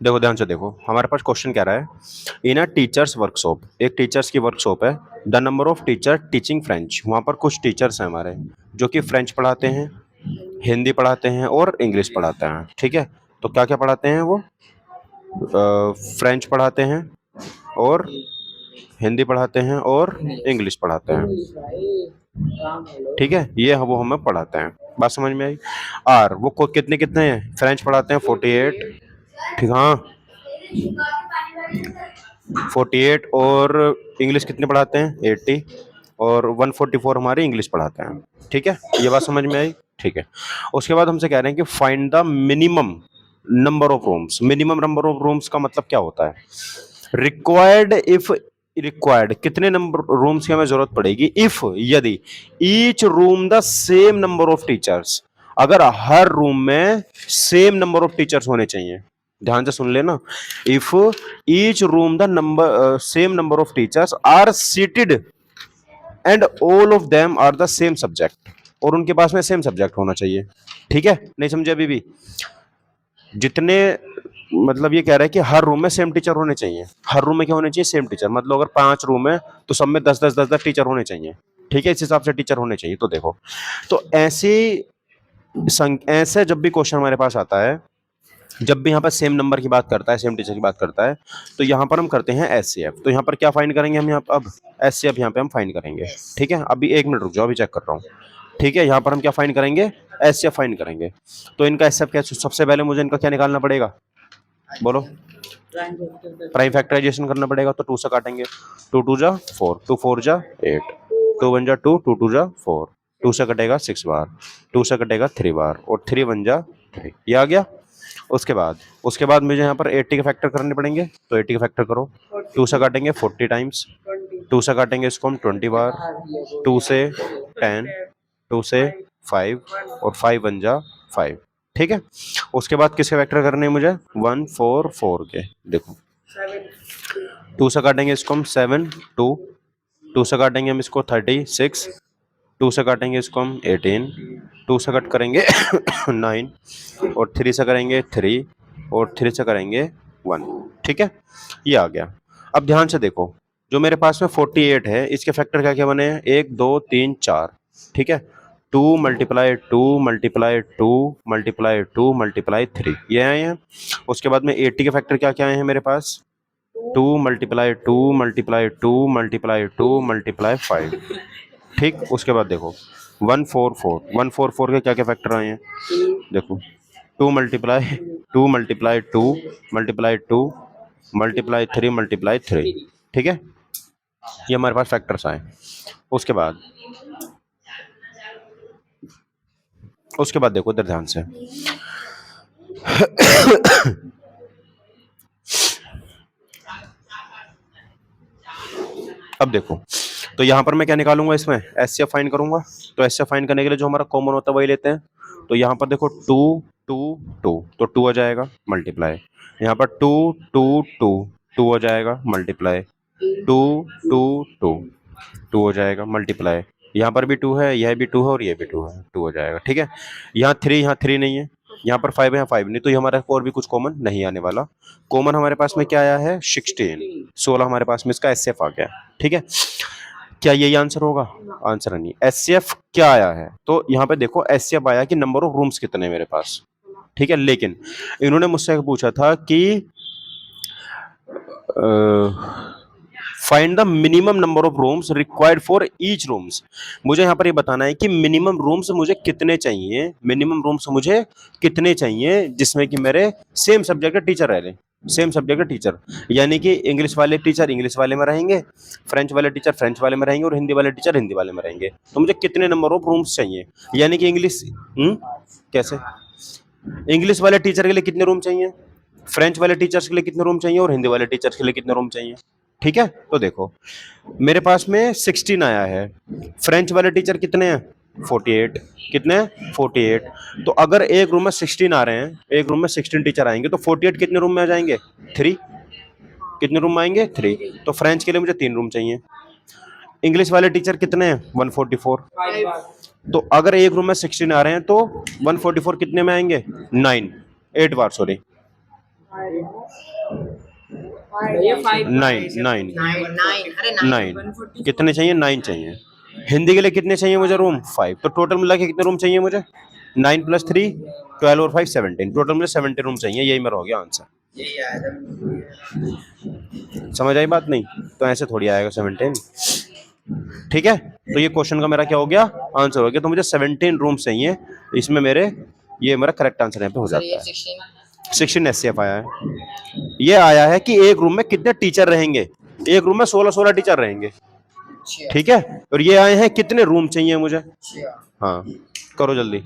देखो ध्यान से देखो, हमारे पास क्वेश्चन कह रहा है, इन अ टीचर्स वर्कशॉप, एक टीचर्स की वर्कशॉप है, the number of teacher teaching French, वहाँ पर कुछ टीचर्स हैं हमारे जो कि फ्रेंच पढ़ाते हैं, हिंदी पढ़ाते हैं और इंग्लिश पढ़ाते हैं। ठीक है, तो क्या क्या पढ़ाते हैं वो? फ्रेंच पढ़ाते हैं और हिंदी पढ़ाते हैं और इंग्लिश पढ़ाते हैं। ठीक है, ये वो हमें पढ़ाते हैं। बात समझ में आई? आर वो कितने कितने हैं? फ्रेंच पढ़ाते हैं 48। ठीक, हाँ 48, और इंग्लिश कितने पढ़ाते हैं? 80, और 144 हमारे इंग्लिश पढ़ाते हैं। ठीक है, ये बात समझ में आई? ठीक है, उसके बाद हमसे कह रहे हैं कि find the minimum number of rooms. Minimum number of rooms का मतलब क्या होता है? रिक्वायर्ड, इफ रिक्वायर्ड कितने नंबर रूम्स की हमें जरूरत पड़ेगी? इफ, यदि each room the same number of teachers, अगर हर रूम में सेम नंबर ऑफ टीचर्स होने चाहिए। ध्यान से सुन लेना, if each room the number same number of teachers are seated and all of them are the same subject, और उनके पास में सेम सब्जेक्ट होना चाहिए। ठीक है, नहीं समझे अभी भी? जितने, मतलब ये कह रहा है कि हर रूम में सेम टीचर होने चाहिए। हर रूम में क्या होने चाहिए? Same teacher. मतलब अगर 5 रूम है तो सब में 10 टीचर होने चाहिए। ठीक है, इस हिसाब से टीचर होने चाहिए। तो देखो, तो ऐसे जब भी क्वेश्चन हमारे पास आता है, जब भी यहाँ पर सेम नंबर की बात करता है, सेम टीचर की बात करता है, तो यहाँ पर हम करते हैं एचसीएफ। तो यहाँ पर क्या फाइंड करेंगे हम? यहाँ पर अब एचसीएफ यहाँ पे हम फाइंड करेंगे। ठीक है, अभी 1 मिनट रुक जाओ, अभी चेक कर रहा हूँ। ठीक है, यहाँ पर हम क्या फाइंड करेंगे? एचसीएफ फाइंड करेंगे। तो इनका एचसीएफ क्या? सबसे पहले मुझे इनका क्या निकालना पड़ेगा? बोलो। प्राइम फैक्टराइजेशन करना पड़ेगा, तो 2 से काटेंगे। 2 2 जा 4, 2 4 जा 8, 2 1 जा 2, 2 2 जा 4, 2 से कटेगा 6 बार, 2 से कटेगा 3 बार, और 3 1 जा 3। ये आ गया। उसके बाद मुझे यहाँ पर 80 के फैक्टर करने पड़ेंगे, तो 80 के फैक्टर करो। 2 से काटेंगे 40 टाइम्स, 2 से काटेंगे इसको हम 20 बार, 2 से 10, 2 से 5, और 5 1 जा 5। ठीक है, उसके बाद किसके फैक्टर करने हैं मुझे? 1 4 4 के। देखो, 2 से काटेंगे इसको हम 7 2, 2 से काटेंगे हम इसको 36, 2 से काटेंगे इसको हम 18, 2 से कट करेंगे 9, और 3 से करेंगे 3, और 3 से करेंगे 1। ठीक है, ये आ गया। अब ध्यान से देखो, जो मेरे पास में 48 है, इसके फैक्टर क्या क्या बने हैं? 1 2 3 4। ठीक है, 2 मल्टीप्लाई 2 मल्टीप्लाई 2 मल्टीप्लाई 2 मल्टीप्लाई 3, ये आए हैं। उसके बाद में 80 के फैक्टर क्या क्या आए हैं मेरे पास? 2 मल्टीप्लाई 2 मल्टीप्लाई 2 मल्टीप्लाई 2 मल्टीप्लाई 5। ठीक, उसके बाद देखो 144 के क्या क्या फैक्टर आए हैं? देखो, 2 multiply 2 multiply 2 multiply 2 multiply 3 multiply 3। ठीक है, ये हमारे पास फैक्टर्स आए। उसके बाद देखो इधर ध्यान से, अब देखो, तो यहां पर मैं क्या निकालूंगा? इसमें एचसीएफ फाइंड करूंगा। तो एचसीएफ फाइंड करने के लिए जो हमारा कॉमन होता है वही लेते हैं। तो यहां पर देखो 2 2 2, तो 2 हो जाएगा मल्टीप्लाई। यहाँ पर 2 2 2, 2 हो जाएगा मल्टीप्लाई। 2 2 2, 2 हो जाएगा मल्टीप्लाई। यहाँ पर भी 2 है, यह भी 2 है, और ये भी 2 है, 2 हो जाएगा। ठीक है, यहाँ 3 नहीं है, यहाँ पर 5 है, यहाँ 5 नहीं, तो ये हमारे और भी कुछ कॉमन नहीं आने वाला। कॉमन हमारे पास में क्या आया है? 16 हमारे पास में इसका एचसीएफ आ गया। ठीक है, क्या यही आंसर होगा? आंसर नहीं। एचसीएफ क्या आया है? तो यहाँ पे देखो एचसीएफ आया कि नंबर ऑफ रूम्स कितने हैं मेरे पास। ठीक है, लेकिन इन्होंने मुझसे पूछा था कि find the minimum number of rooms required for each rooms. मुझे यहाँ पर ये बताना है कि मिनिमम रूम्स मुझे कितने चाहिए, मिनिमम रूम्स मुझे कितने चाहिए जिसमें कि मेरे सेम सब्जेक्ट के टीचर रह लें। सेम सब्जेक्ट के टीचर, यानी कि इंग्लिश वाले टीचर इंग्लिश वाले में रहेंगे, फ्रेंच वाले टीचर फ्रेंच वाले में रहेंगे, और हिंदी वाले टीचर हिंदी वाले में रहेंगे। तो मुझे कितने नंबर ऑफ रूम्स चाहिए, यानी कि इंग्लिश कैसे, इंग्लिश वाले टीचर के लिए कितने रूम चाहिए, फ्रेंच वाले टीचर्स के लिए कितने रूम चाहिए, और हिंदी वाले टीचर्स के लिए कितने रूम चाहिए। ठीक है, तो देखो मेरे पास में 16 आया है, फ्रेंच वाले टीचर कितने हैं? 48। कितने हैं? 48। तो अगर एक रूम में 16 आ रहे हैं, एक रूम में 16 टीचर आएंगे, तो 48 कितने रूम में आ जाएंगे? 3। कितने रूम में आएंगे? 3। तो फ्रेंच के लिए मुझे 3 रूम चाहिए। इंग्लिश वाले टीचर कितने हैं? 144। तो अगर एक रूम में 16 आ रहे हैं तो 144 कितने में आएंगे? 9 8 बार, सॉरी ये 5 9 9 9 अरे 9 कितने चाहिए? 9 चाहिए। हिंदी के लिए कितने चाहिए मुझे रूम? 5। तो टोटल मिला के कितने रूम चाहिए मुझे? 9 + 3 12 और 5 17। टोटल मुझे 70 रूम चाहिए। यही मेरा हो गया आंसर। यही आया समझ आई बात? नहीं तो ऐसे थोड़ी आएगा 17। ठीक है, तो ये क्वेश्चन का मेरा क्या हो गया? आंसर हो गया। तो मुझे 17 रूम्स चाहिए इसमें मेरे, ये मेरा करेक्ट आंसर यहाँ पे हो सर ये जाता है। 16 16 एससीएफ आया है। ये आया है कि एक रूम में कितने टीचर रहेंगे। एक रूम में 16 टीचर रहेंगे। ठीक है, और ये आए हैं कितने रूम चाहिए मुझे। हाँ, करो जल्दी।